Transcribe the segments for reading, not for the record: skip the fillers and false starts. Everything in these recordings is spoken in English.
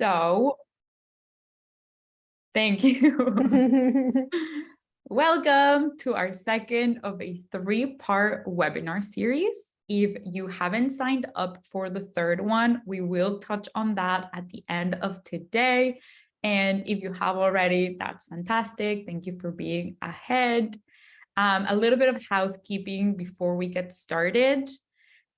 So, thank you. Welcome to our second of a three-part webinar series. If you haven't signed up for the third one, we will touch on that at the end of today. And if you have already, that's fantastic. Thank you for being ahead. A little bit of housekeeping before we get started.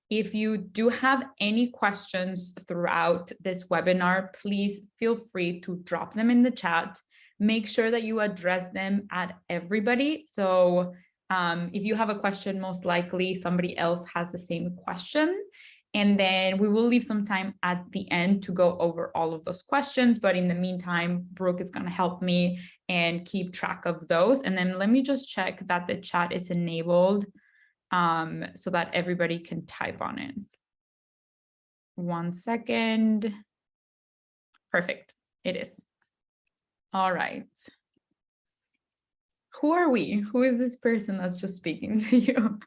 If you do have any questions throughout this webinar, please feel free to drop them in the chat. Make sure that you address them at everybody. So if you have a question, most likely somebody else has the same question. And then we will leave some time at the end to go over all of those questions. But in the meantime, Brooke is going to help me and keep track of those. And then let me just check that the chat is enabled so that everybody can type on it. 1 second. Perfect. It is. All right. Who are we? Who is this person that's just speaking to you?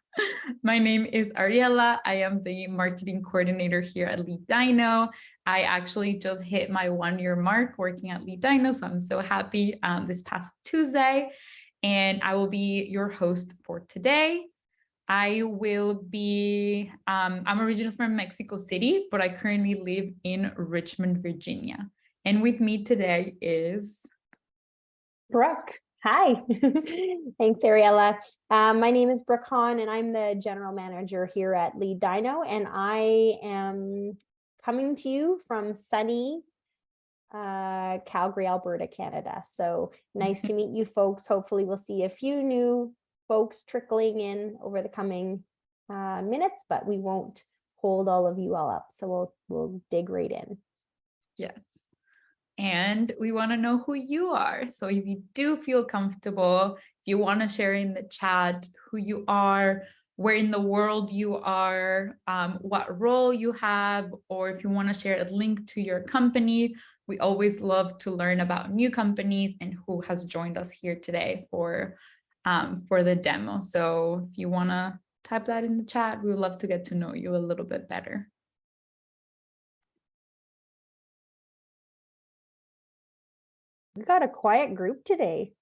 My name is Ariela. I am the marketing coordinator here at Lead Dino. I actually just hit my 1-year mark working at Lead Dino, so I'm so happy this past Tuesday. And I will be your host for today. I will be, I'm originally from Mexico City, but I currently live in Richmond, Virginia. And with me today is Brooke. Hi. Thanks, Ariella. My name is Brooke Hahn, and I'm the general manager here at Lead Dino, and I am coming to you from sunny Calgary, Alberta, Canada. So nice to meet you folks. Hopefully we'll see a few new folks trickling in over the coming minutes, but we won't hold all of you all up. So we'll dig right in. Yes. And we want to know who you are. So if you do feel comfortable, if you want to share in the chat who you are, where in the world you are, what role you have, or if you want to share a link to your company, we always love to learn about new companies and who has joined us here today for the demo. So if you want to type that in the chat, we would love to get to know you a little bit better. We got a quiet group today.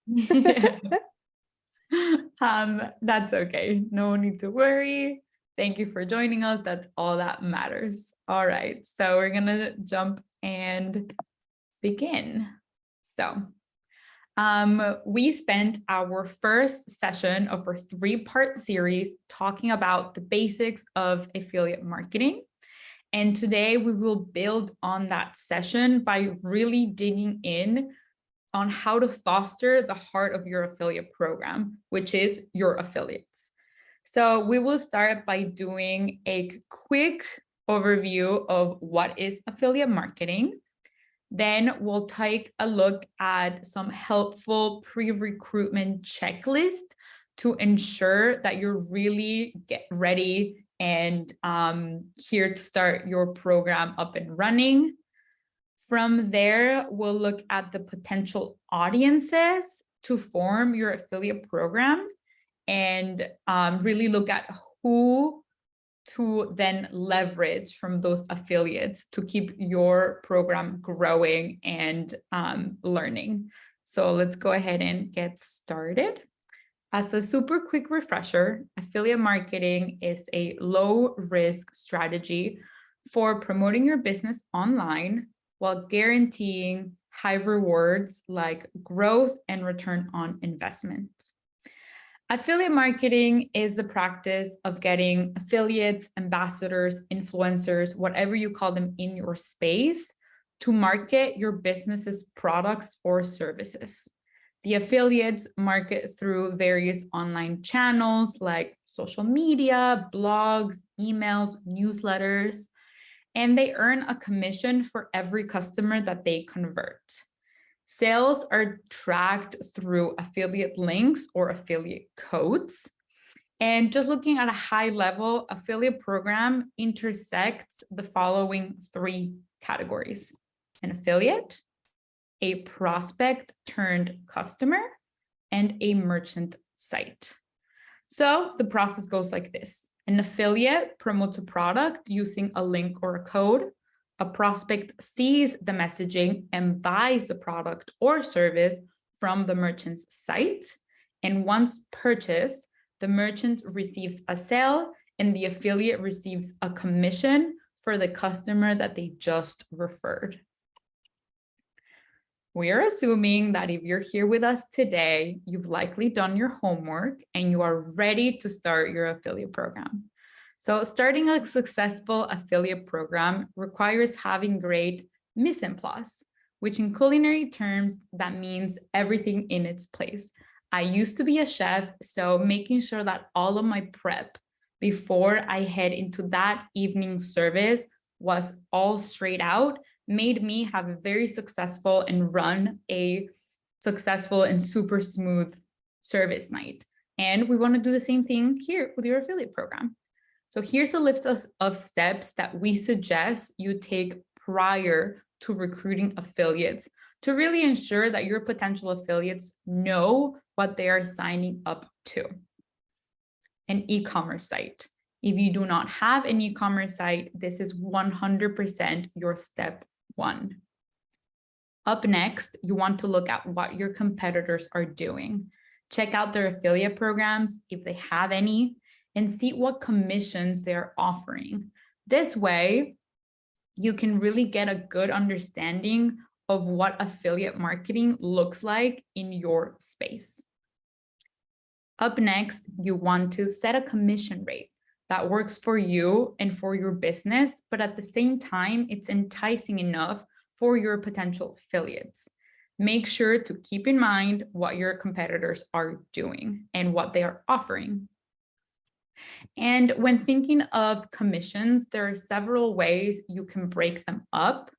That's okay. No need to worry. Thank you for joining us. That's all that matters. All right, so we're gonna jump and begin. So we spent our first session of our 3-part series talking about the basics of affiliate marketing. And today we will build on that session by really digging in on how to foster the heart of your affiliate program, which is your affiliates. So we will start by doing a quick overview of what is affiliate marketing. Then we'll take a look at some helpful pre-recruitment checklist to ensure that you're really ready and here to start your program up and running. From there, we'll look at the potential audiences to form your affiliate program and really look at who to then leverage from those affiliates to keep your program growing and learning. So let's go ahead and get started. As a super quick refresher, affiliate marketing is a low-risk strategy for promoting your business online while guaranteeing high rewards like growth and return on investment. Affiliate marketing is the practice of getting affiliates, ambassadors, influencers, whatever you call them in your space, to market your business's products or services. The affiliates market through various online channels like social media, blogs, emails, newsletters, and they earn a commission for every customer that they convert. Sales are tracked through affiliate links or affiliate codes. And just looking at a high level, affiliate program intersects the following 3 categories: an affiliate, a prospect turned customer, and a merchant site. So the process goes like this. An affiliate promotes a product using a link or a code. A prospect sees the messaging and buys the product or service from the merchant's site. And once purchased, the merchant receives a sale and the affiliate receives a commission for the customer that they just referred. We are assuming that if you're here with us today, you've likely done your homework and you are ready to start your affiliate program. So starting a successful affiliate program requires having great mise en place, which in culinary terms, that means everything in its place. I used to be a chef, so making sure that all of my prep before I head into that evening service was all straight out made me have a very successful and run a successful and super smooth service night. And we want to do the same thing here with your affiliate program. So here's a list of steps that we suggest you take prior to recruiting affiliates to really ensure that your potential affiliates know what they are signing up to. An e-commerce site. If you do not have an e-commerce site, this is 100% your step one. Up next, you want to look at what your competitors are doing. Check out their affiliate programs, if they have any, and see what commissions they're offering. This way, you can really get a good understanding of what affiliate marketing looks like in your space. Up next, you want to set a commission rate that works for you and for your business, but at the same time, it's enticing enough for your potential affiliates. Make sure to keep in mind what your competitors are doing and what they are offering. And when thinking of commissions, there are several ways you can break them up.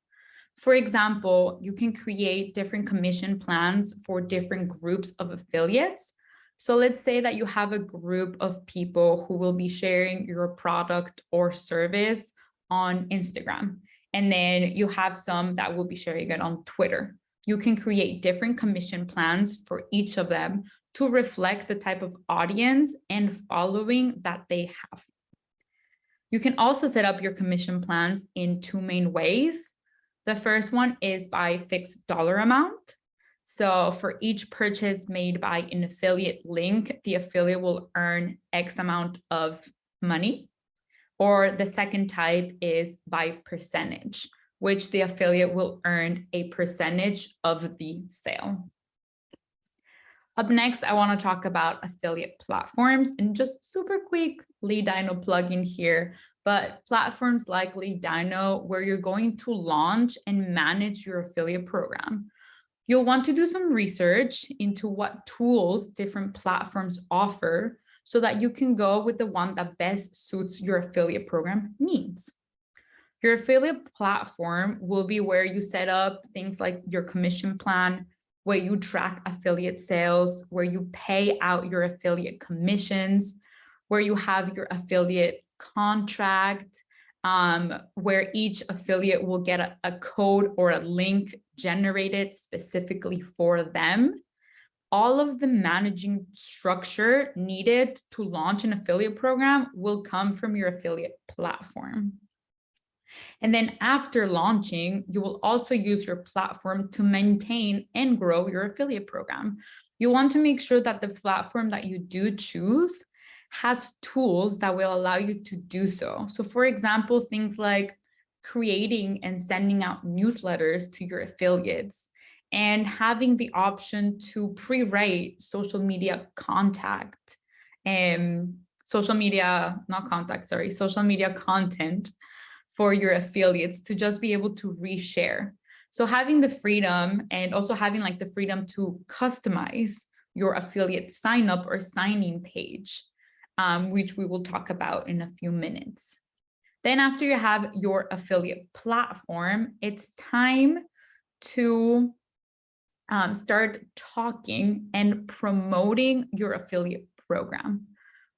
For example, you can create different commission plans for different groups of affiliates. So let's say that you have a group of people who will be sharing your product or service on Instagram, and then you have some that will be sharing it on Twitter. You can create different commission plans for each of them to reflect the type of audience and following that they have. You can also set up your commission plans in two main ways. The first one is by fixed dollar amount. So for each purchase made by an affiliate link, the affiliate will earn X amount of money. Or the second type is by percentage, which the affiliate will earn a percentage of the sale. Up next, I want to talk about affiliate platforms, and just super quick Lead Dino plugin here, but platforms like Lead Dino where you're going to launch and manage your affiliate program. You'll want to do some research into what tools different platforms offer so that you can go with the one that best suits your affiliate program needs. Your affiliate platform will be where you set up things like your commission plan, where you track affiliate sales, where you pay out your affiliate commissions, where you have your affiliate contract, where each affiliate will get a code or a link generated specifically for them. All of the managing structure needed to launch an affiliate program will come from your affiliate platform. And then after launching, you will also use your platform to maintain and grow your affiliate program. You want to make sure that the platform that you do choose has tools that will allow you to do so. So for example, things like creating and sending out newsletters to your affiliates and having the option to pre-write social media content for your affiliates to just be able to reshare. So having the freedom and also having like the freedom to customize your affiliate sign up or signing page, which we will talk about in a few minutes. Then after you have your affiliate platform, it's time to start talking and promoting your affiliate program.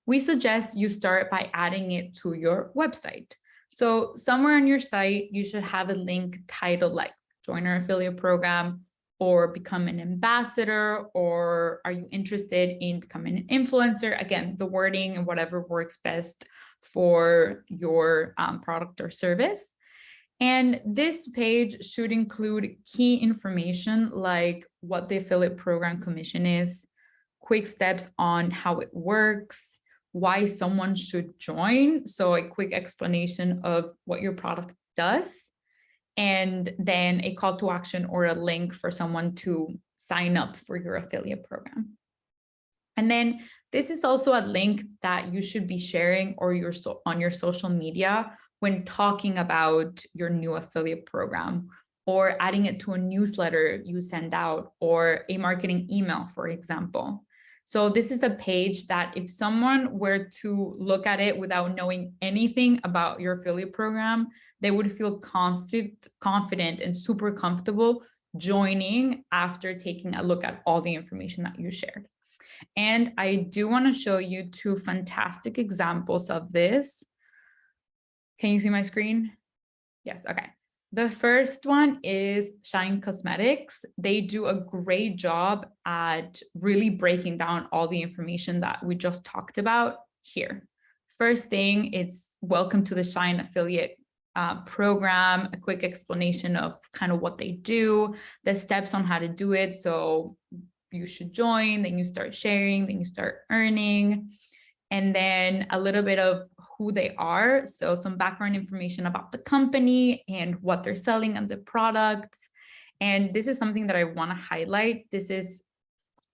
We suggest you start by adding it to your website. So somewhere on your site, you should have a link titled like join our affiliate program or become an ambassador, or are you interested in becoming an influencer? Again, the wording and whatever works best for your product or service. And this page should include key information like what the affiliate program commission is, quick steps on how it works, why someone should join. So a quick explanation of what your product does, and then a call to action or a link for someone to sign up for your affiliate program. And then this is also a link that you should be sharing or on your social media when talking about your new affiliate program, or adding it to a newsletter you send out, or a marketing email, for example. So this is a page that if someone were to look at it without knowing anything about your affiliate program, they would feel confident and super comfortable joining after taking a look at all the information that you shared. And I do want to show you two fantastic examples of this. Can you see my screen? Yes, okay. The first one is Shine Cosmetics. They do a great job at really breaking down all the information that we just talked about here. First thing, it's welcome to the Shine affiliate program, a quick explanation of kind of what they do, the steps on how to do it. So you should join, then you start sharing, then you start earning, and then a little bit of who they are. So some background information about the company and what they're selling and the products. And this is something that I want to highlight. This is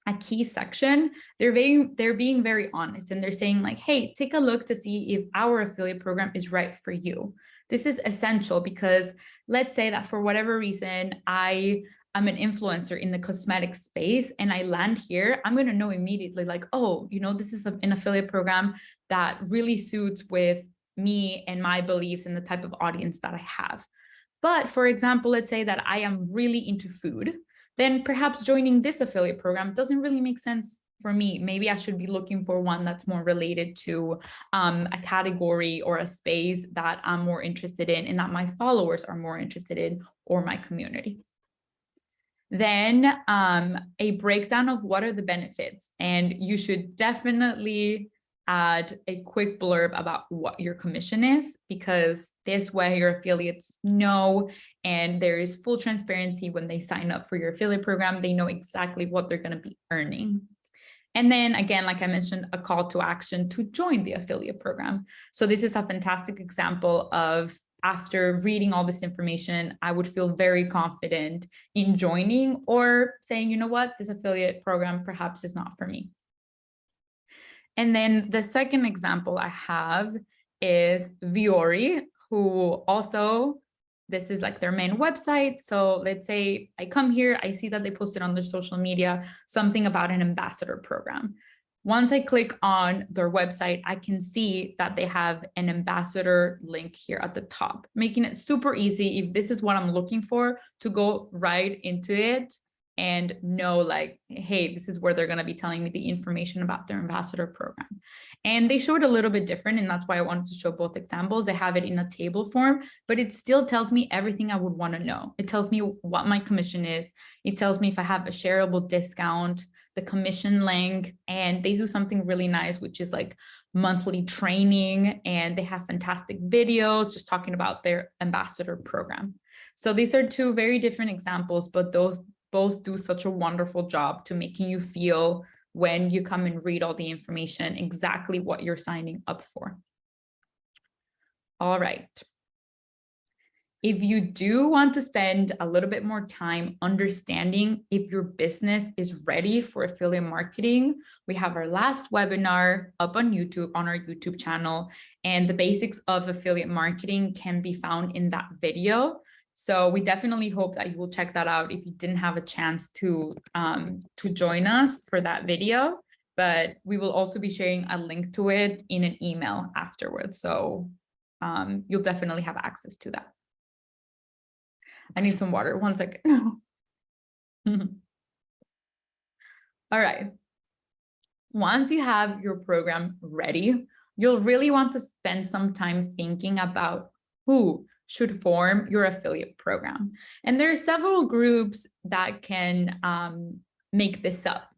a key section. They're being very honest, and they're saying like, hey, take a look to see if our affiliate program is right for you. This is essential because let's say that for whatever reason, I'm an influencer in the cosmetic space and I land here, I'm going to know immediately like, oh, you know, this is an affiliate program that really suits with me and my beliefs and the type of audience that I have. But for example, let's say that I am really into food, then perhaps joining this affiliate program doesn't really make sense for me. Maybe I should be looking for one that's more related to a category or a space that I'm more interested in and that my followers are more interested in, or my community. Then a breakdown of what are the benefits, and you should definitely add a quick blurb about what your commission is, because this way your affiliates know, and there is full transparency when they sign up for your affiliate program. They know exactly what they're going to be earning. And then again, like I mentioned, a call to action to join the affiliate program. So this is a fantastic example of, after reading all this information, I would feel very confident in joining or saying, you know what, this affiliate program perhaps is not for me. And then the second example I have is Viori, who also, this is like their main website. So let's say I come here, I see that they posted on their social media something about an ambassador program. Once I click on their website, I can see that they have an ambassador link here at the top, making it super easy, if this is what I'm looking for, to go right into it and know like, hey, this is where they're going to be telling me the information about their ambassador program. And they show it a little bit different, and that's why I wanted to show both examples. They have it in a table form, but it still tells me everything I would want to know. It tells me what my commission is. It tells me if I have a shareable discount, the commission link, and they do something really nice, which is like monthly training, and they have fantastic videos just talking about their ambassador program. So these are two very different examples, but those both do such a wonderful job to making you feel, when you come and read all the information, exactly what you're signing up for. All right. If you do want to spend a little bit more time understanding if your business is ready for affiliate marketing, we have our last webinar up on YouTube, on our YouTube channel, and the basics of affiliate marketing can be found in that video. So we definitely hope that you will check that out if you didn't have a chance to join us for that video, but we will also be sharing a link to it in an email afterwards. So you'll definitely have access to that. I need some water, 1 second. All right. Once you have your program ready, you'll really want to spend some time thinking about who should form your affiliate program. And there are several groups that can make this up.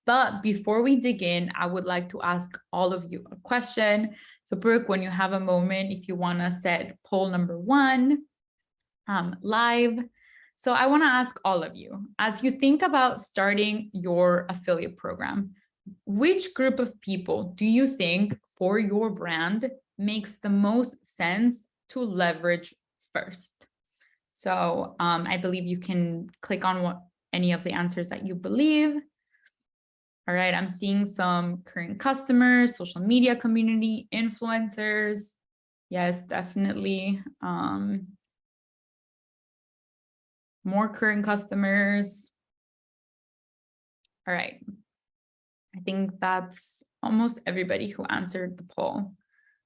But before we dig in, I would like to ask all of you a question. So Brooke, when you have a moment, if you want to set poll number 1, live. So I want to ask all of you, as you think about starting your affiliate program, which group of people do you think for your brand makes the most sense to leverage first? So I believe you can click on any of the answers that you believe. All right, I'm seeing some current customers, social media community, influencers. Yes, definitely. More current customers. All right. I think that's almost everybody who answered the poll.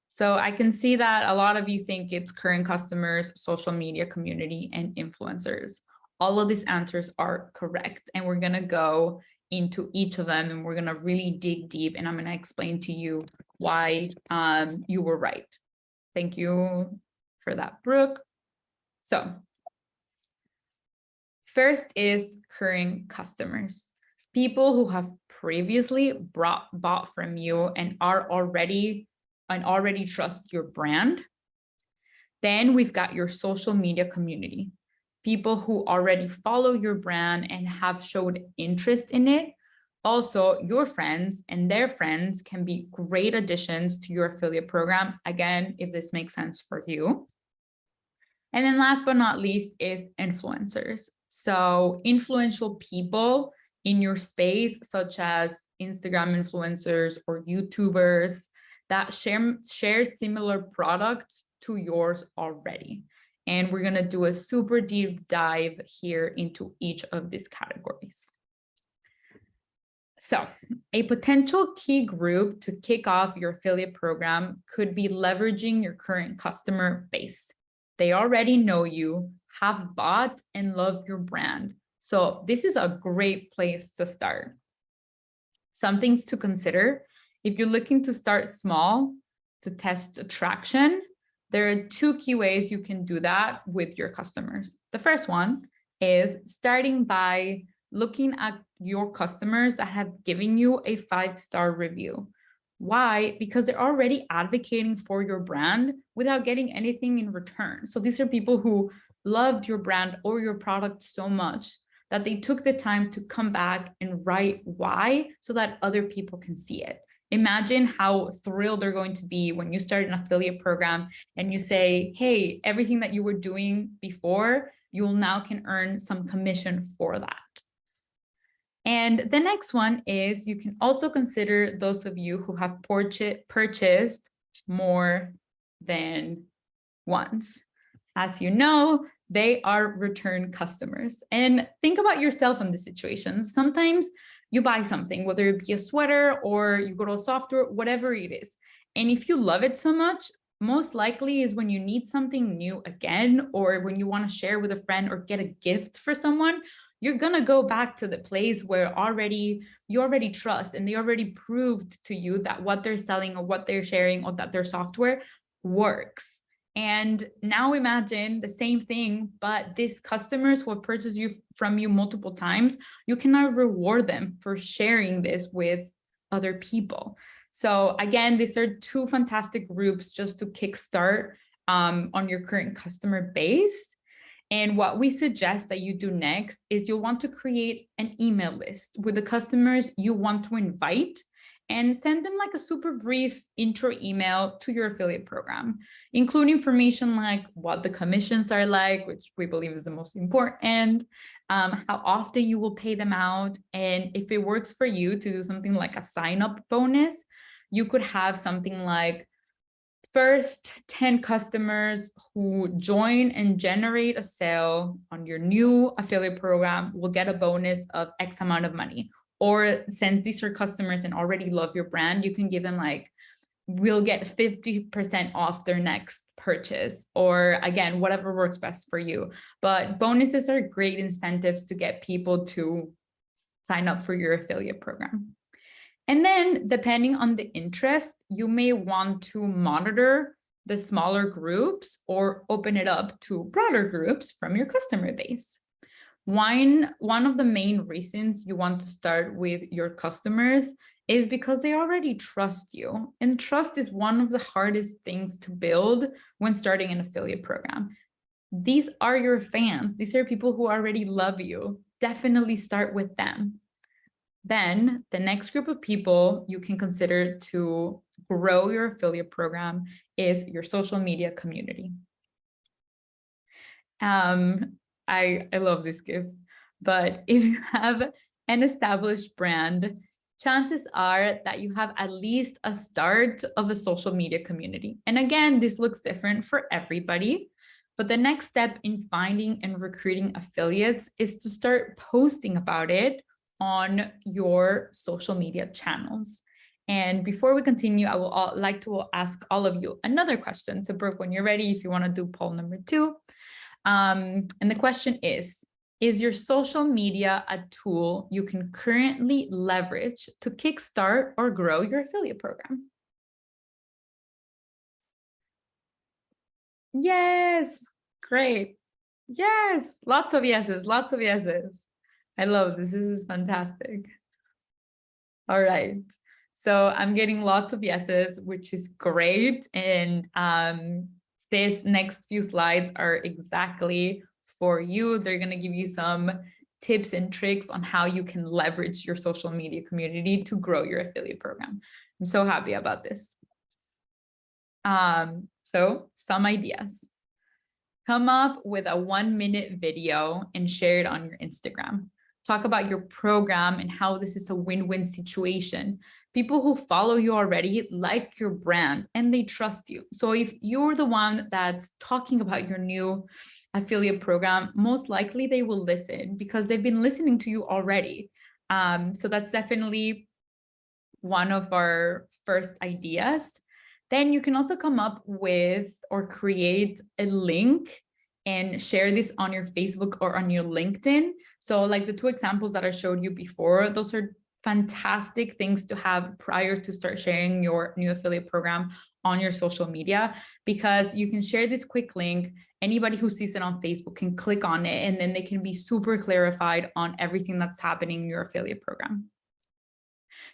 So I can see that a lot of you think it's current customers, social media community, and influencers. All of these answers are correct. And we're going to go into each of them and we're going to really dig deep. And I'm going to explain to you why you were right. Thank you for that, Brooke. So first is current customers, people who have previously bought from you and already trust your brand. Then we've got your social media community, people who already follow your brand and have showed interest in it. Also, your friends and their friends can be great additions to your affiliate program, again, if this makes sense for you. And then last but not least is influencers. So influential people in your space, such as Instagram influencers or YouTubers that share similar products to yours already. And we're going to do a super deep dive here into each of these categories. So a potential key group to kick off your affiliate program could be leveraging your current customer base. They already know you, have bought and love your brand. So this is a great place to start. Some things to consider. If you're looking to start small to test attraction, there are two key ways you can do that with your customers. The first one is starting by looking at your customers that have given you a 5-star review. Why? Because they're already advocating for your brand without getting anything in return. So these are people who loved your brand or your product so much that they took the time to come back and write why so that other people can see it. Imagine how thrilled they're going to be when you start an affiliate program and you say, hey, everything that you were doing before, you now can earn some commission for that. And the next one is you can also consider those of you who have purchased more than once. As you know, they are return customers. And think about yourself in this situation. Sometimes you buy something, whether it be a sweater or you go to a software, whatever it is. And if you love it so much, most likely is when you need something new again, or when you want to share with a friend or get a gift for someone, you're going to go back to the place where you already trust and they already proved to you that what they're selling or what they're sharing or that their software works. And now imagine the same thing, but these customers who have purchased from you multiple times, you can now reward them for sharing this with other people. So again, these are two fantastic groups just to kickstart on your current customer base. And what we suggest that you do next is you'll want to create an email list with the customers you want to invite and send them like a super brief intro email to your affiliate program. Include information like what the commissions are like, which we believe is the most important, how often you will pay them out. And if it works for you to do something like a sign-up bonus, you could have something like first 10 customers who join and generate a sale on your new affiliate program will get a bonus of X amount of money. Or since these are customers and already love your brand, you can give them like, we'll get 50% off their next purchase, or again, whatever works best for you. But bonuses are great incentives to get people to sign up for your affiliate program. And then depending on the interest, you may want to monitor the smaller groups or open it up to broader groups from your customer base. One of the main reasons you want to start with your customers is because they already trust you. And trust is one of the hardest things to build when starting an affiliate program. these are your fans. These are people who already love you. Definitely start with them. Then the next group of people you can consider to grow your affiliate program is your social media community. I love this gift, but if you have an established brand, chances are that you have at least a start of a social media community. And again, this looks different for everybody, but the next step in finding and recruiting affiliates is to start posting about it on your social media channels. And before we continue, I will like to ask all of you another question. So Brooke, when you're ready, if you want to do poll number 2. And the question is your social media a tool you can currently leverage to kickstart or grow your affiliate program? Yes, great. Yes, lots of yeses, lots of yeses. I love this. This is fantastic. All right. So I'm getting lots of yeses, which is great. And this next few slides are exactly for you. They're going to give you some tips and tricks on how you can leverage your social media community to grow your affiliate program. I'm so happy about this. So some ideas. Come up with a 1-minute video and share it on your Instagram. Talk about your program and how this is a win-win situation. People who follow you already like your brand and they trust you. So if you're the one that's talking about your new affiliate program, most likely they will listen because they've been listening to you already. So that's definitely one of our first ideas. Then you can also come up with or create a link and share this on your Facebook or on your LinkedIn. So like the 2 examples that I showed you before, those are fantastic things to have prior to start sharing your new affiliate program on your social media, because you can share this quick link. Anybody who sees it on Facebook can click on it, and then they can be super clarified on everything that's happening in your affiliate program.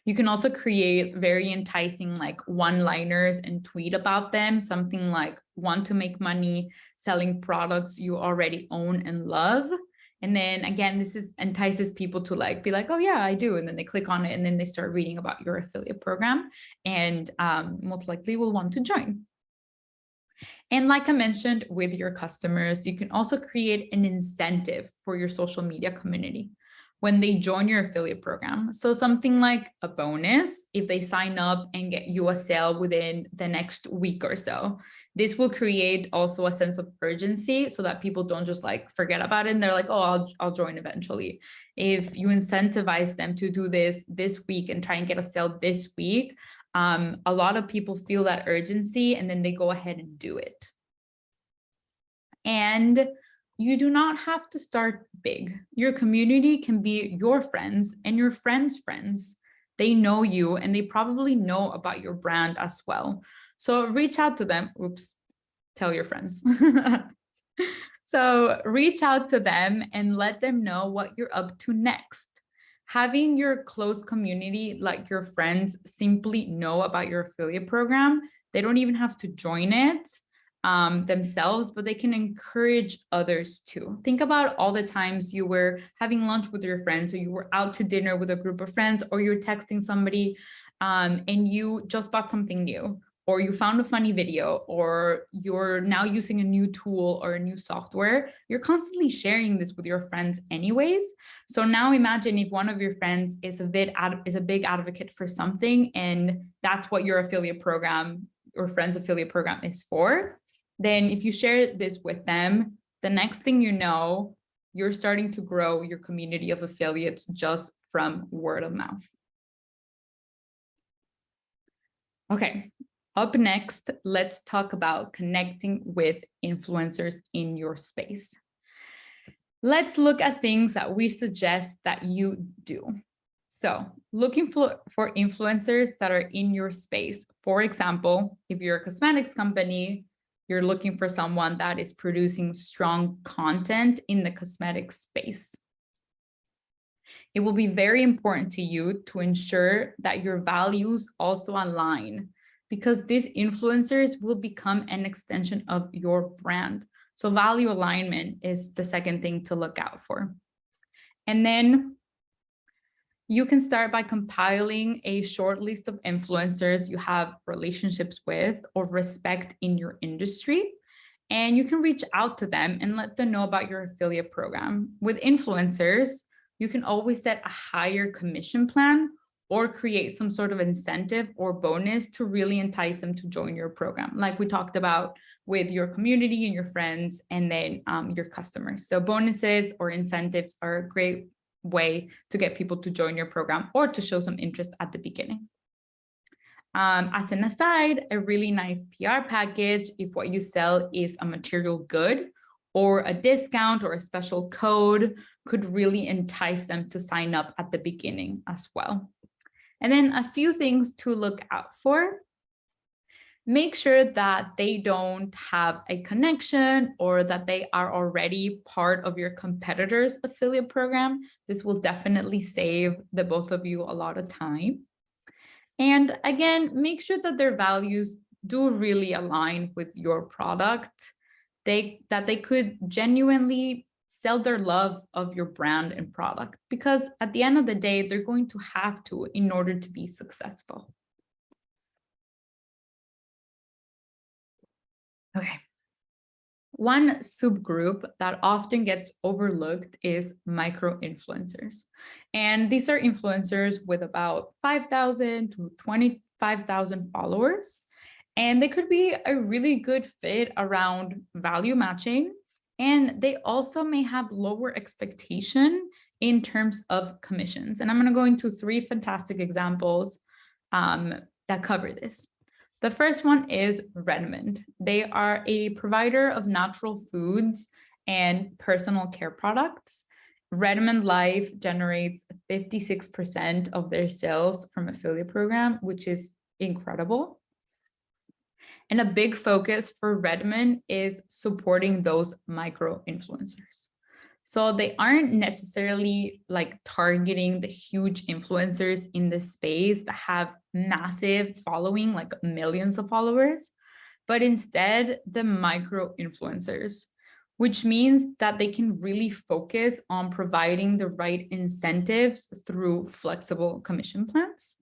You can also create very enticing like one-liners and tweet about them, something like want to make money selling products you already own and love. And then again, this entices people to like be like, oh yeah, I do. And then they click on it and then they start reading about your affiliate program and most likely will want to join. And like I mentioned with your customers, you can also create an incentive for your social media community when they join your affiliate program. So something like a bonus if they sign up and get you a sale within the next week or so. This will create also a sense of urgency so that people don't just like forget about it and they're like, oh, I'll join eventually. If you incentivize them to do this week and try and get a sale this week, a lot of people feel that urgency and then they go ahead and do it. And you do not have to start big. Your community can be your friends and your friends' friends. They know you and they probably know about your brand as well. So reach out to them. Oops, tell your friends. So reach out to them and let them know what you're up to next. Having your close community, like your friends, simply know about your affiliate program. They don't even have to join it themselves, but they can encourage others too. Think about all the times you were having lunch with your friends, or you were out to dinner with a group of friends, or you're texting somebody and you just bought something new, or you found a funny video, or you're now using a new tool or a new software. You're constantly sharing this with your friends anyways. So now imagine if one of your friends is a big advocate for something, and that's what your affiliate program or friends affiliate program is for. Then if you share this with them, the next thing you know, you're starting to grow your community of affiliates just from word of mouth. Okay, up next, let's talk about connecting with influencers in your space. Let's look at things that we suggest that you do. So looking for influencers that are in your space. For example, if you're a cosmetics company, you're looking for someone that is producing strong content in the cosmetic space. It will be very important to you to ensure that your values also align, because these influencers will become an extension of your brand. So value alignment is the second thing to look out for. And then you can start by compiling a short list of influencers you have relationships with or respect in your industry. And you can reach out to them and let them know about your affiliate program. With influencers, you can always set a higher commission plan or create some sort of incentive or bonus to really entice them to join your program, like we talked about with your community and your friends, and then your customers. So bonuses or incentives are a great way to get people to join your program or to show some interest at the beginning. As an aside, a really nice PR package, if what you sell is a material good or a discount or a special code, could really entice them to sign up at the beginning as well. And then a few things to look out for. Make sure that they don't have a connection or that they are already part of your competitor's affiliate program. This will definitely save the both of you a lot of time. And again, make sure that their values do really align with your product, that they could genuinely sell their love of your brand and product, because at the end of the day, they're going to have to in order to be successful. Okay. One subgroup that often gets overlooked is micro-influencers. And these are influencers with about 5,000 to 25,000 followers. And they could be a really good fit around value matching. And they also may have lower expectation in terms of commissions. And I'm going to go into 3 fantastic examples that cover this. The first one is Redmond. They are a provider of natural foods and personal care products. Redmond Life generates 56% of their sales from affiliate program, which is incredible. And a big focus for Redmond is supporting those micro influencers. So they aren't necessarily like targeting the huge influencers in the space that have massive following, like millions of followers, but instead the micro influencers, which means that they can really focus on providing the right incentives through flexible commission plans.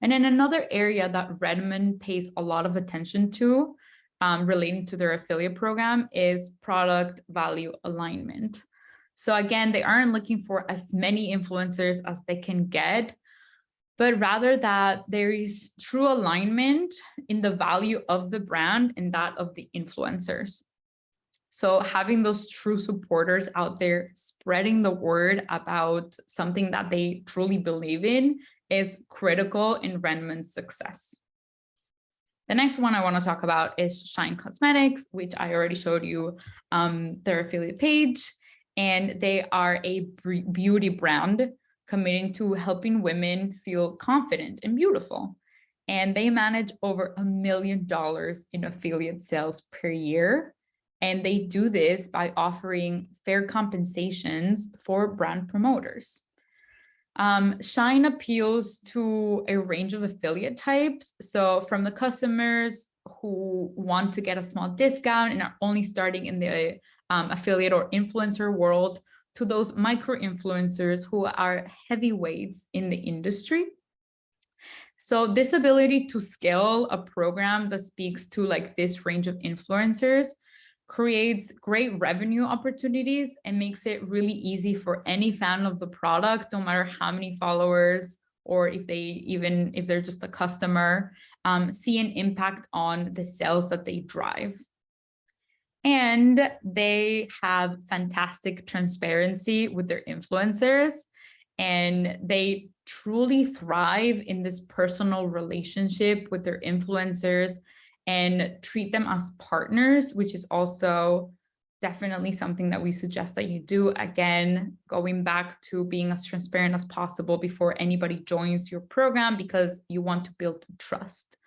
And then another area that Redmond pays a lot of attention to relating to their affiliate program is product value alignment. So again, they aren't looking for as many influencers as they can get, but rather that there is true alignment in the value of the brand and that of the influencers. So having those true supporters out there spreading the word about something that they truly believe in is critical in Redmond's success. The next one I want to talk about is Shine Cosmetics, which I already showed you their affiliate page. And they are a beauty brand committing to helping women feel confident and beautiful. And they manage over $1 million in affiliate sales per year. And they do this by offering fair compensations for brand promoters. Shine appeals to a range of affiliate types. So from the customers who want to get a small discount and are only starting in the affiliate or influencer world, to those micro influencers who are heavyweights in the industry. So this ability to scale a program that speaks to like this range of influencers creates great revenue opportunities and makes it really easy for any fan of the product, no matter how many followers or if they're just a customer, see an impact on the sales that they drive. And they have fantastic transparency with their influencers, and they truly thrive in this personal relationship with their influencers and treat them as partners, which is also definitely something that we suggest that you do. Again, going back to being as transparent as possible before anybody joins your program, because you want to build trust.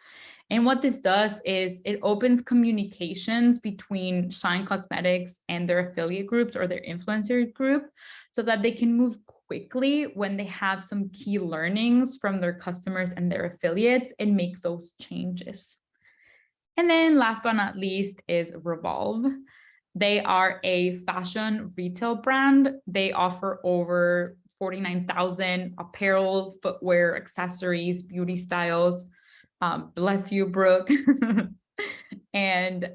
And what this does is it opens communications between Shine Cosmetics and their affiliate groups or their influencer group so that they can move quickly when they have some key learnings from their customers and their affiliates and make those changes. And then last but not least is Revolve. They are a fashion retail brand. They offer over 49,000 apparel, footwear, accessories, beauty styles. Bless you, Brooke. And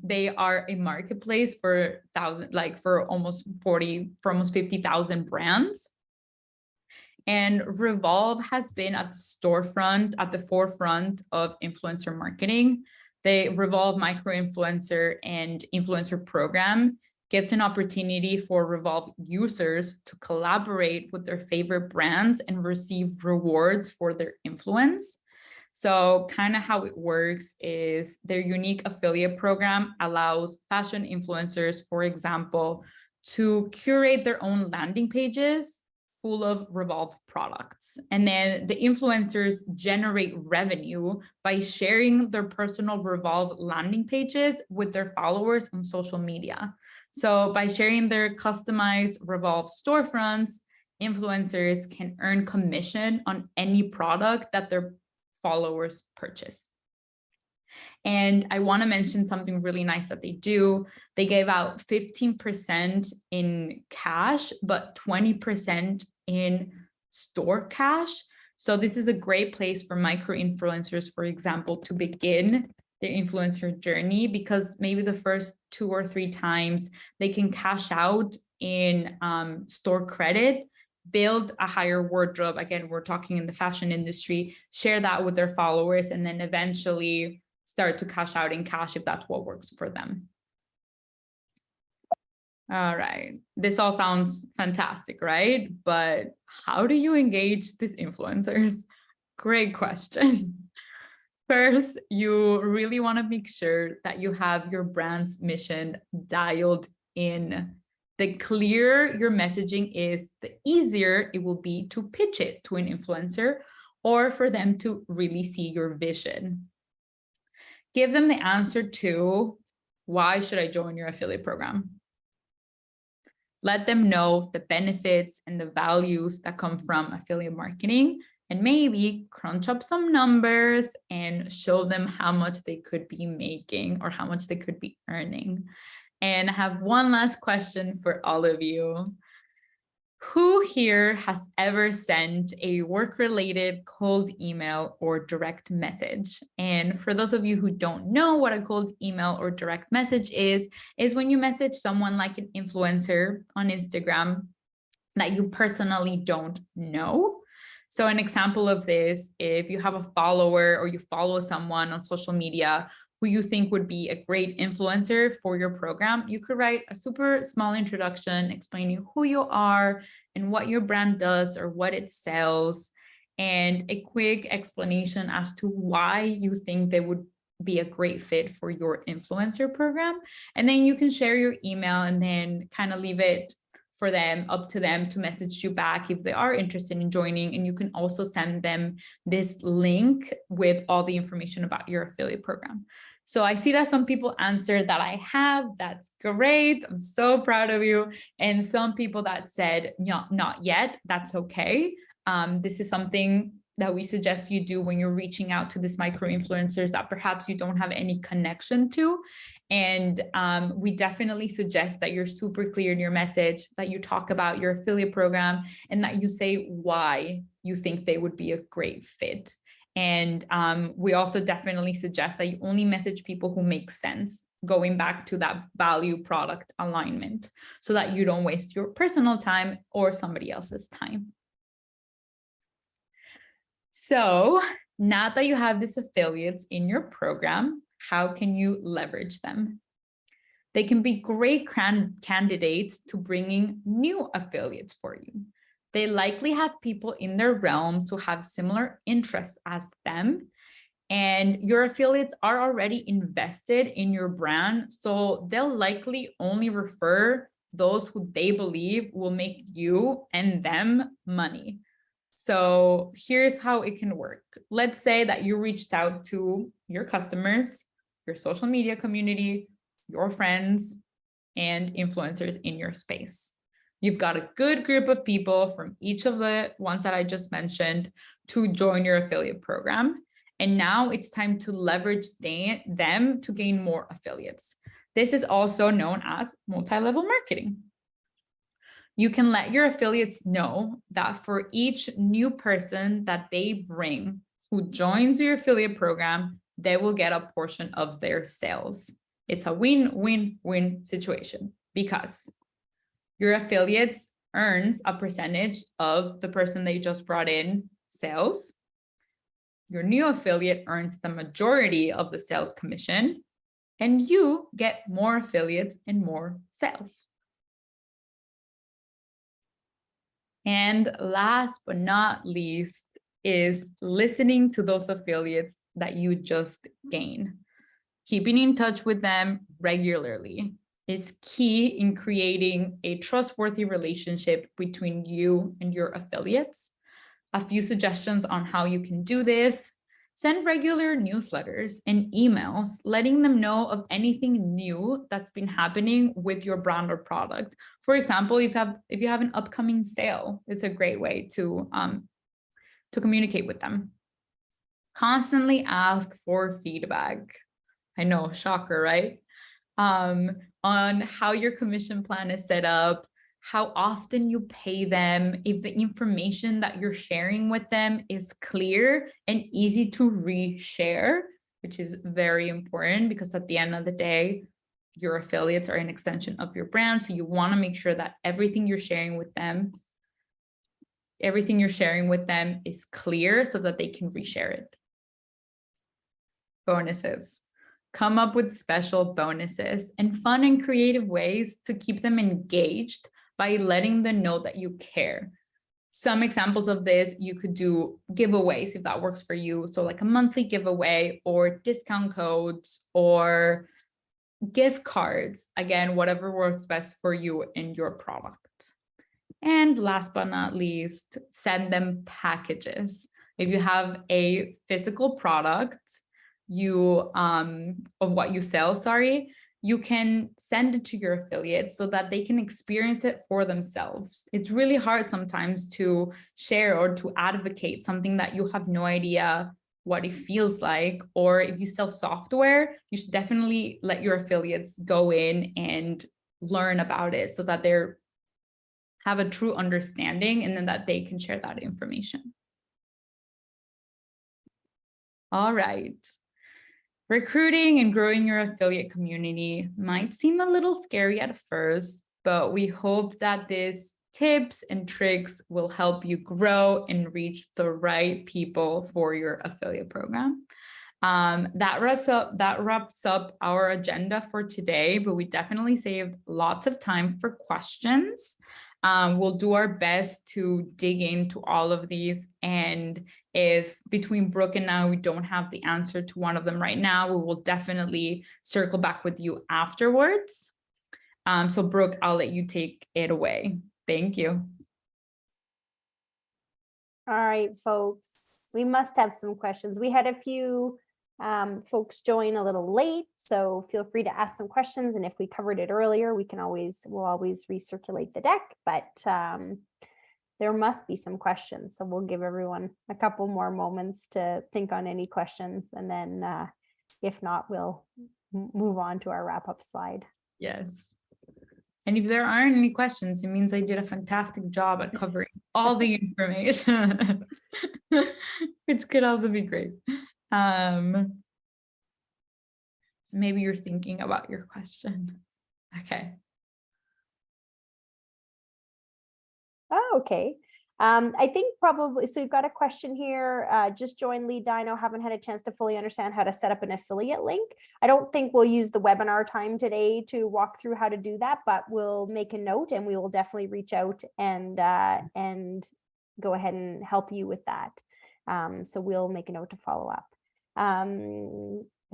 they are a marketplace for almost 50,000 brands. And Revolve has been at the forefront of influencer marketing. The Revolve micro-influencer and influencer program gives an opportunity for Revolve users to collaborate with their favorite brands and receive rewards for their influence. So kind of how it works is their unique affiliate program allows fashion influencers, for example, to curate their own landing pages full of Revolve products. And then the influencers generate revenue by sharing their personal Revolve landing pages with their followers on social media. So by sharing their customized Revolve storefronts, influencers can earn commission on any product that their followers purchase. And I want to mention something really nice that they do. They gave out 15% in cash, but 20% in store cash. So this is a great place for micro influencers, for example, to begin their influencer journey, because maybe the first 2 or 3 times they can cash out in store credit, build a higher wardrobe. Again, we're talking in the fashion industry, share that with their followers, and then eventually start to cash out in cash if that's what works for them. All right, this all sounds fantastic, right? But how do you engage these influencers? Great question. First, you really want to make sure that you have your brand's mission dialed in. The clearer your messaging is, the easier it will be to pitch it to an influencer or for them to really see your vision. Give them the answer to, why should I join your affiliate program? Let them know the benefits and the values that come from affiliate marketing, and maybe crunch up some numbers and show them how much they could be making or how much they could be earning. And I have one last question for all of you. Who here has ever sent a work-related cold email or direct message? And for those of you who don't know what a cold email or direct message is when you message someone like an influencer on Instagram that you personally don't know. So an example of this, if you have a follower or you follow someone on social media who you think would be a great influencer for your program, you could write a super small introduction explaining who you are and what your brand does or what it sells, and a quick explanation as to why you think they would be a great fit for your influencer program. And then you can share your email and then kind of leave it for them, up to them to message you back if they are interested in joining. And you can also send them this link with all the information about your affiliate program. So I see that some people answered that I have. That's great. I'm so proud of you. And some people that said, no, not yet. That's okay. This is something that we suggest you do when you're reaching out to these micro influencers that perhaps you don't have any connection to. And we definitely suggest that you're super clear in your message, that you talk about your affiliate program, and that you say why you think they would be a great fit. And we also definitely suggest that you only message people who make sense, going back to that value product alignment, so that you don't waste your personal time or somebody else's time. So now that you have these affiliates in your program, how can you leverage them? They can be great candidates to bringing new affiliates for you. They likely have people in their realms who have similar interests as them, and your affiliates are already invested in your brand, so they'll likely only refer those who they believe will make you and them money. So here's how it can work. Let's say that you reached out to your customers, your social media community, your friends, and influencers in your space. You've got a good group of people from each of the ones that I just mentioned to join your affiliate program. And now it's time to leverage them to gain more affiliates. This is also known as multi-level marketing. You can let your affiliates know that for each new person that they bring who joins your affiliate program, they will get a portion of their sales. It's a win-win-win situation because your affiliates earns a percentage of the person they just brought in sales. Your new affiliate earns the majority of the sales commission, and you get more affiliates and more sales. And last but not least is listening to those affiliates that you just gain. Keeping in touch with them regularly is key in creating a trustworthy relationship between you and your affiliates. A few suggestions on how you can do this: send regular newsletters and emails, letting them know of anything new that's been happening with your brand or product. For example, if you have an upcoming sale, it's a great way to communicate with them. Constantly ask for feedback. I know, shocker, right? On how your commission plan is set up, how often you pay them, if the information that you're sharing with them is clear and easy to reshare, which is very important because at the end of the day, your affiliates are an extension of your brand. So you want to make sure that everything you're sharing with them is clear so that they can reshare it. Bonuses. Come up with special bonuses and fun and creative ways to keep them engaged by letting them know that you care. Some examples of this, you could do giveaways if that works for you. So like a monthly giveaway or discount codes or gift cards. Again, whatever works best for you and your product. And last but not least, send them packages. If you have a physical product, of what you sell, you can send it to your affiliates so that they can experience it for themselves. It's really hard sometimes to share or to advocate something that you have no idea what it feels like. Or if you sell software, you should definitely let your affiliates go in and learn about it so that they have a true understanding and then that they can share that information. All right. Recruiting and growing your affiliate community might seem a little scary at first, but we hope that these tips and tricks will help you grow and reach the right people for your affiliate program. That wraps up our agenda for today, but we definitely saved lots of time for questions. We'll do our best to dig into all of these. And if between Brooke and I, we don't have the answer to one of them right now, we will definitely circle back with you afterwards. So Brooke, I'll let you take it away. Thank you. All right, folks, we must have some questions. We had a few folks join a little late, so feel free to ask some questions. And if we covered it earlier, we'll always recirculate the deck, but there must be some questions. So we'll give everyone a couple more moments to think on any questions. And then if not, we'll move on to our wrap-up slide. Yes. And if there aren't any questions, it means I did a fantastic job at covering all the information, which could also be great. Maybe you're thinking about your question. Okay. Oh, okay. I think probably, so we've got a question here. Just joined Lead Dino, haven't had a chance to fully understand how to set up an affiliate link. I don't think we'll use the webinar time today to walk through how to do that, but we'll make a note and we will definitely reach out and go ahead and help you with that. So we'll make a note to follow up.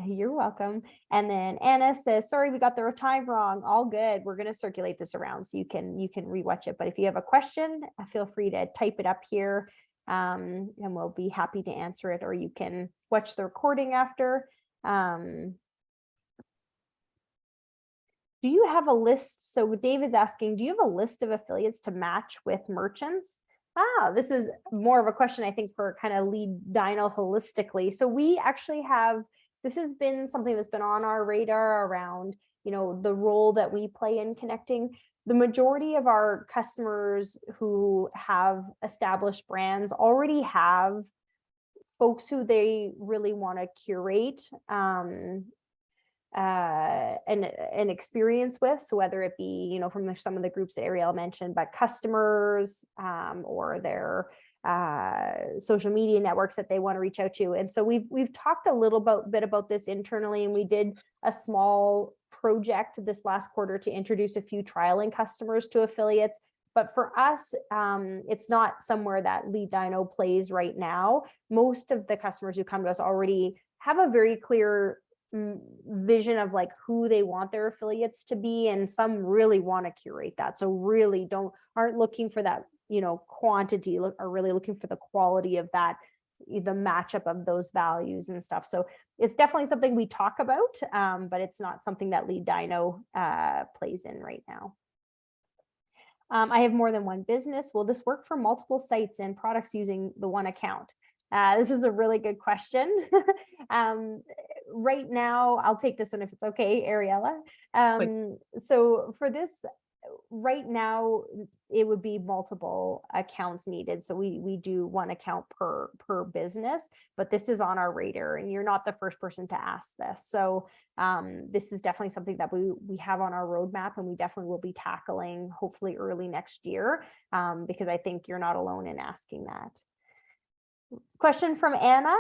You're welcome. And then Anna says, sorry, we got the time wrong. All good. We're going to circulate this around so you can rewatch it. But if you have a question, feel free to type it up here and we'll be happy to answer it, or you can watch the recording after. Do you have a list? So David's asking, do you have a list of affiliates to match with merchants? This is more of a question, I think, for kind of Lead Dino holistically. So we actually have, this has been something that's been on our radar around the role that we play in connecting. The majority of our customers who have established brands already have folks who they really want to curate an experience with. So whether it be, from some of the groups that Ariel mentioned, but customers or their social media networks that they want to reach out to. And so we've talked a little bit about this internally, and we did a small project this last quarter to introduce a few trialing customers to affiliates. But for us, it's not somewhere that Lead Dino plays right now. Most of the customers who come to us already have a very clear vision of like who they want their affiliates to be, and some really want to curate that. So really aren't looking for that, quantity, are really looking for the quality of that, the matchup of those values and stuff. So it's definitely something we talk about, but it's not something that Lead Dino plays in right now. I have more than one business. Will this work for multiple sites and products using the one account? This is a really good question. Right now, I'll take this one if it's okay, Ariella. So for this, right now, it would be multiple accounts needed. So we do one account per business, but this is on our radar, and you're not the first person to ask this. So this is definitely something that we have on our roadmap, and we definitely will be tackling hopefully early next year, because I think you're not alone in asking that. Question from Anna.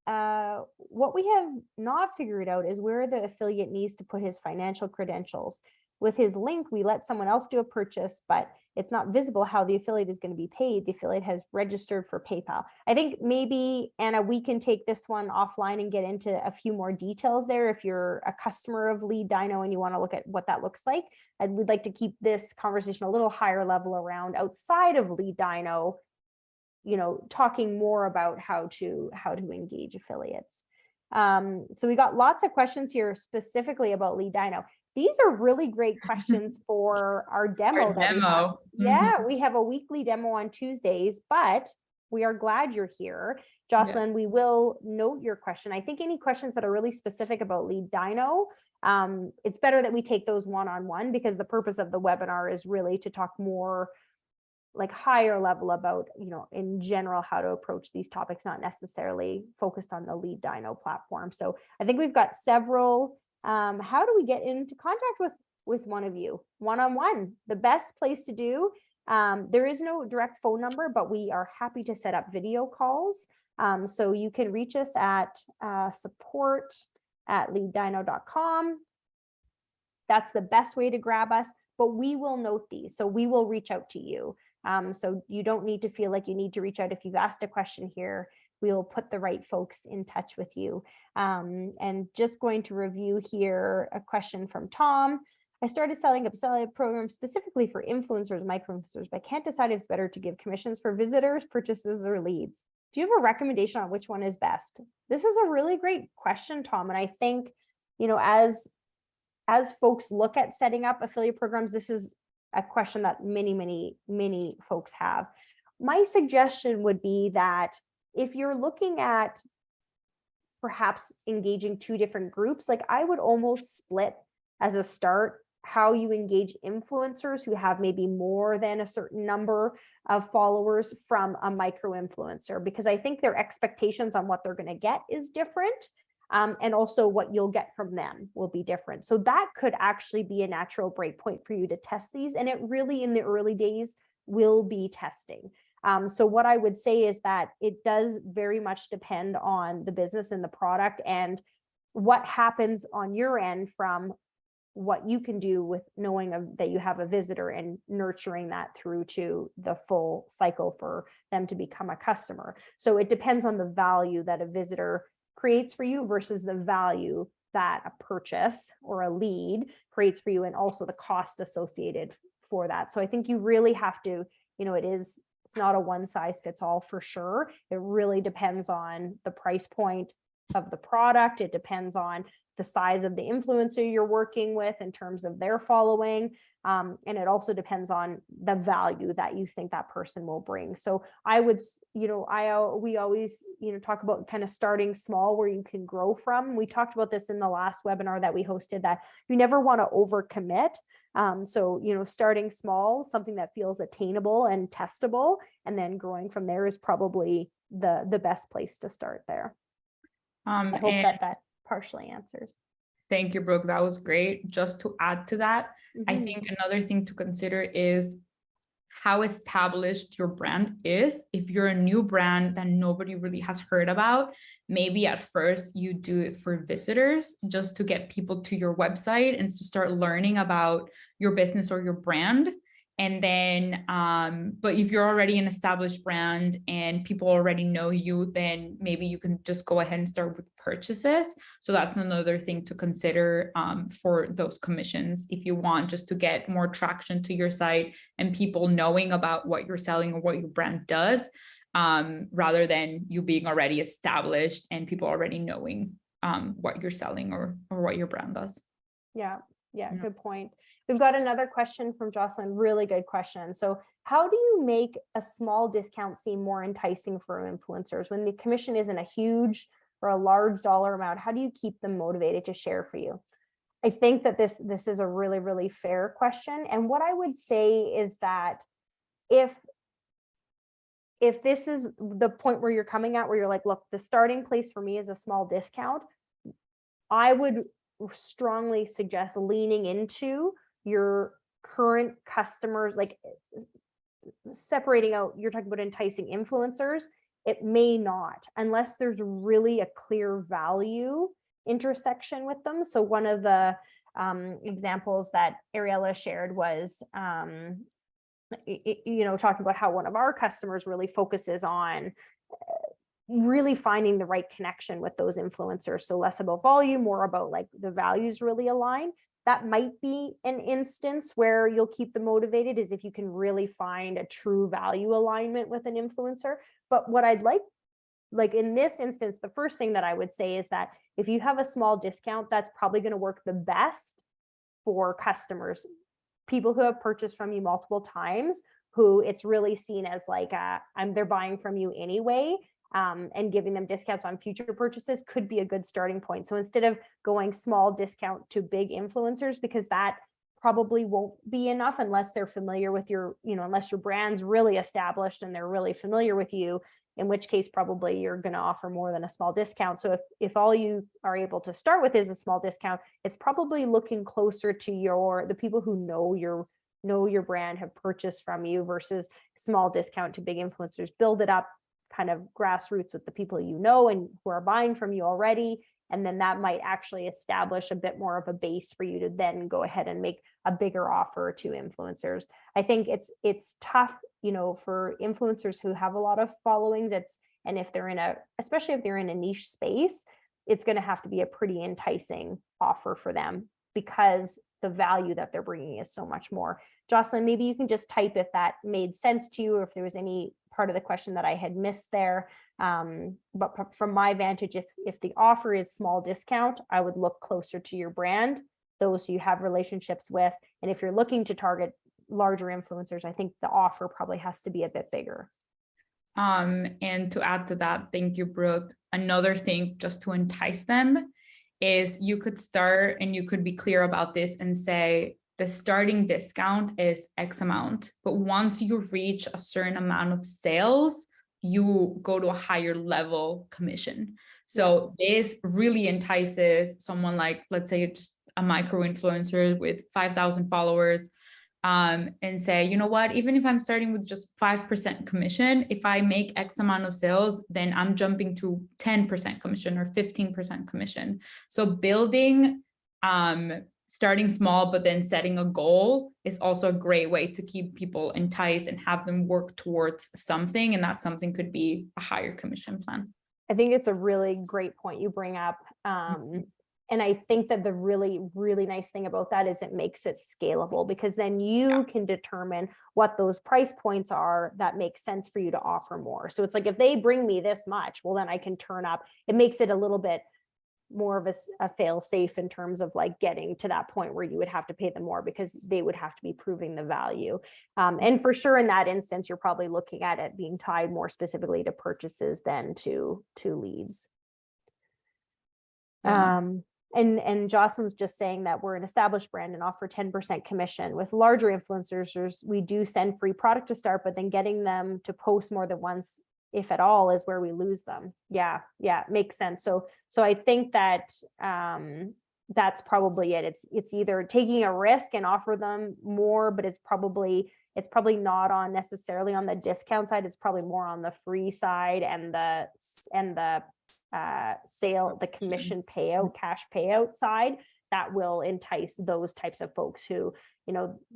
What we have not figured out is where the affiliate needs to put his financial credentials. With his link, we let someone else do a purchase, but it's not visible how the affiliate is going to be paid. The affiliate has registered for PayPal. I think maybe, Anna, we can take this one offline and get into a few more details there. If you're a customer of Lead Dino and you want to look at what that looks like, I would like to keep this conversation a little higher level around outside of Lead Dino, talking more about how to engage affiliates. So we got lots of questions here specifically about Lead Dino. These are really great questions for our demo. We have. Yeah, we have a weekly demo on Tuesdays, but we are glad you're here. Jocelyn, we will note your question. I think any questions that are really specific about Lead Dino, it's better that we take those one-on-one, because the purpose of the webinar is really to talk more like higher level about, in general, how to approach these topics, not necessarily focused on the Lead Dino platform. So I think we've got several. How do we get into contact with one of you one-on-one? The best place to do, there is no direct phone number, but we are happy to set up video calls. So you can reach us at support@leaddino.com. That's the best way to grab us, but we will note these. So we will reach out to you. So you don't need to feel like you need to reach out if you've asked a question here. We will put the right folks in touch with you. And just going to review here a question from Tom. I started selling a program specifically for influencers, micro-influencers, but I can't decide if it's better to give commissions for visitors, purchases, or leads. Do you have a recommendation on which one is best? This is a really great question, Tom. And I think, as folks look at setting up affiliate programs, this is a question that many folks have. My suggestion would be that if you're looking at perhaps engaging two different groups, like I would almost split as a start how you engage influencers who have maybe more than a certain number of followers from a micro influencer, because I think their expectations on what they're going to get is different. And also what you'll get from them will be different. So that could actually be a natural breakpoint for you to test these. And it really, in the early days, will be testing. So what I would say is that it does very much depend on the business and the product and what happens on your end from what you can do with knowing that you have a visitor and nurturing that through to the full cycle for them to become a customer. So it depends on the value that a visitor creates for you versus the value that a purchase or a lead creates for you, and also the cost associated for that. So I think you really have to, it's not a one size fits all for sure. It really depends on the price point, the product. It depends on the size of the influencer you're working with in terms of their following. And it also depends on the value that you think that person will bring. So I would, we always, talk about kind of starting small where you can grow from. We talked about this in the last webinar that we hosted, that you never want to overcommit. So, starting small, something that feels attainable and testable, and then growing from there is probably the best place to start there. I hope that partially answers. Thank you, Brooke. That was great. Just to add to that, I Mhm. think another thing to consider is how established your brand is. If you're a new brand that nobody really has heard about, maybe at first you do it for visitors, just to get people to your website and to start learning about your business or your brand. And then, but if you're already an established brand and people already know you, then maybe you can just go ahead and start with purchases. So that's another thing to consider for those commissions, if you want just to get more traction to your site and people knowing about what you're selling or what your brand does, rather than you being already established and people already knowing what you're selling or what your brand does. Yeah, good point. We've got another question from Jocelyn, really good question. So how do you make a small discount seem more enticing for influencers when the commission isn't a huge or a large dollar amount? How do you keep them motivated to share for you? I think that this is a really, really fair question. And what I would say is that if this is the point where you're coming at, where you're like, look, the starting place for me is a small discount, I would strongly suggest leaning into your current customers, like separating out, you're talking about enticing influencers. It may not, unless there's really a clear value intersection with them. So one of the examples that Ariella shared was, talking about how one of our customers really focuses on really finding the right connection with those influencers. So less about volume, more about like the values really align. That might be an instance where you'll keep them motivated, is if you can really find a true value alignment with an influencer. But what I'd like in this instance, the first thing that I would say is that if you have a small discount, that's probably going to work the best for customers, people who have purchased from you multiple times, who it's really seen as like they're buying from you anyway. And giving them discounts on future purchases could be a good starting point. So instead of going small discount to big influencers, because that probably won't be enough unless they're familiar with your, unless your brand's really established and they're really familiar with you, in which case probably you're going to offer more than a small discount. So if all you are able to start with is a small discount, it's probably looking closer to the people who know your brand, have purchased from you, versus small discount to big influencers. Build it up kind of grassroots with the people you know and who are buying from you already. And then that might actually establish a bit more of a base for you to then go ahead and make a bigger offer to influencers. I think it's tough, for influencers who have a lot of followings. And if they're especially if they're in a niche space, it's going to have to be a pretty enticing offer for them, because the value that they're bringing is so much more. Jocelyn, maybe you can just type if that made sense to you, or if there was any part of the question that I had missed there. But from my vantage, if the offer is small discount, I would look closer to your brand, those you have relationships with. And if you're looking to target larger influencers, I think the offer probably has to be a bit bigger. And to add to that, thank you, Brooke. Another thing just to entice them is you could start, and you could be clear about this and say, the starting discount is X amount, but once you reach a certain amount of sales, you go to a higher level commission. So this really entices someone like, let's say it's a micro influencer with 5,000 followers, and say, you know what, even if I'm starting with just 5% commission, if I make X amount of sales, then I'm jumping to 10% commission or 15% commission. So building, starting small, but then setting a goal is also a great way to keep people enticed and have them work towards something. And that something could be a higher commission plan. I think it's a really great point you bring up. And I think that the really, really nice thing about that is it makes it scalable, because then you can determine what those price points are that make sense for you to offer more. So it's like, if they bring me this much, well, then I can turn up. It makes it a little bit more of a fail safe in terms of like getting to that point where you would have to pay them more, because they would have to be proving the value. And for sure, in that instance, you're probably looking at it being tied more specifically to purchases than to leads. Yeah. And Jocelyn's just saying that we're an established brand and offer 10% commission. With larger influencers, we do send free product to start, but then getting them to post more than once, if at all, is where we lose them. Yeah, makes sense. So I think that that's probably it. It's either taking a risk and offer them more, but it's probably not on necessarily on the discount side. It's probably more on the free side and the the commission payout, cash payout side, that will entice those types of folks who,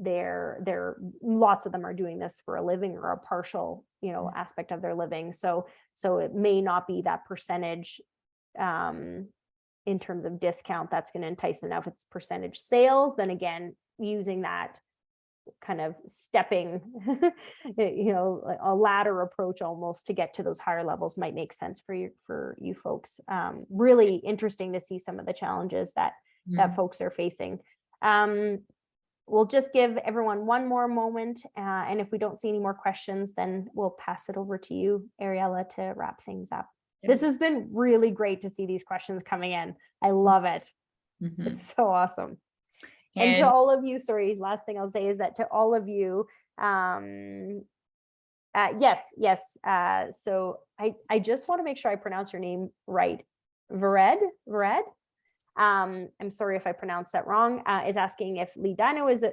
they're lots of them are doing this for a living or a partial, aspect of their living. So it may not be that percentage in terms of discount that's going to entice them. Now, if it's percentage sales, then again, using that kind of stepping, a ladder approach almost to get to those higher levels might make sense for you folks. Really interesting to see some of the challenges that folks are facing. We'll just give everyone one more moment, and if we don't see any more questions, then we'll pass it over to you, Ariella, to wrap things up. This has been really great to see these questions coming in. I love it. It's so awesome. And to all of you, sorry, last thing I'll say is that to all of you, yes. So I just want to make sure I pronounce your name right. Vered. I'm sorry if I pronounced that wrong, is asking if Lead Dino is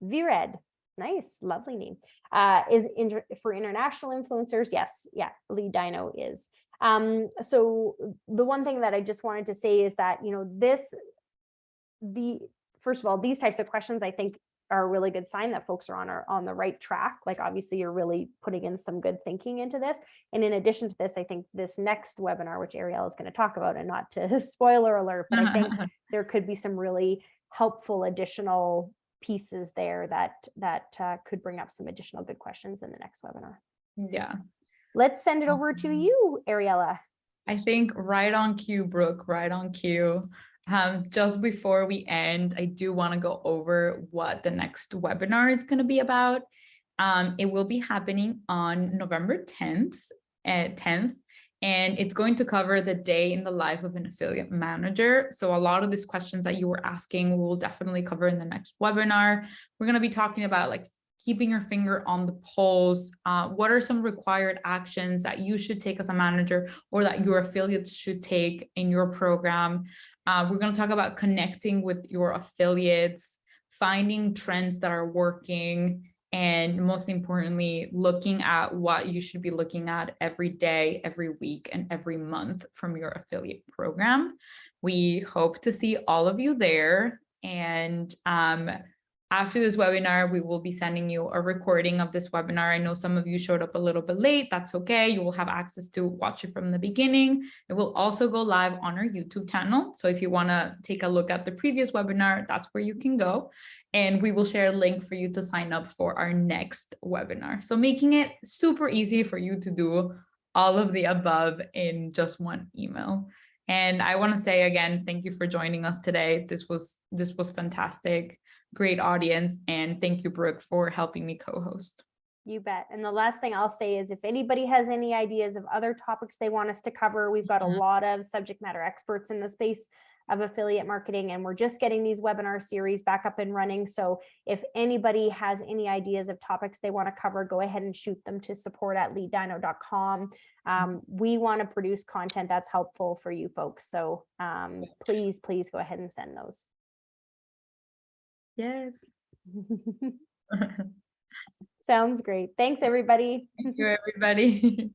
Vired. Nice, lovely name. For international influencers. Yes, yeah, Lead Dino is. So the one thing that I just wanted to say is that, first of all, these types of questions, I think, are a really good sign that folks are on the right track. Like, obviously, you're really putting in some good thinking into this. And in addition to this, I think this next webinar, which Arielle is going to talk about, and not to spoiler alert, but I think there could be some really helpful additional pieces there that could bring up some additional good questions in the next webinar. Yeah. Let's send it over to you, Ariella. I think right on cue, Brooke, right on cue. Just before we end, I do want to go over what the next webinar is going to be about. It will be happening on November 10th, and it's going to cover the day in the life of an affiliate manager. So a lot of these questions that you were asking, we will definitely cover in the next webinar. We're going to be talking about like keeping your finger on the pulse. What are some required actions that you should take as a manager, or that your affiliates should take in your program? We're going to talk about connecting with your affiliates, finding trends that are working, and most importantly, looking at what you should be looking at every day, every week, and every month from your affiliate program. We hope to see all of you there. And after this webinar, we will be sending you a recording of this webinar. I know some of you showed up a little bit late. That's okay. You will have access to watch it from the beginning. It will also go live on our YouTube channel. So if you want to take a look at the previous webinar, that's where you can go. And we will share a link for you to sign up for our next webinar. So making it super easy for you to do all of the above in just one email. And I want to say again, thank you for joining us today. This was fantastic. Great audience. And thank you, Brooke, for helping me co-host. You bet. And the last thing I'll say is if anybody has any ideas of other topics they want us to cover, we've got a lot of subject matter experts in the space of affiliate marketing, and we're just getting these webinar series back up and running. So if anybody has any ideas of topics they want to cover, go ahead and shoot them to support@leaddino.com. We want to produce content that's helpful for you folks. So please go ahead and send those. Yes. Sounds great. Thanks, everybody. Thank you, everybody.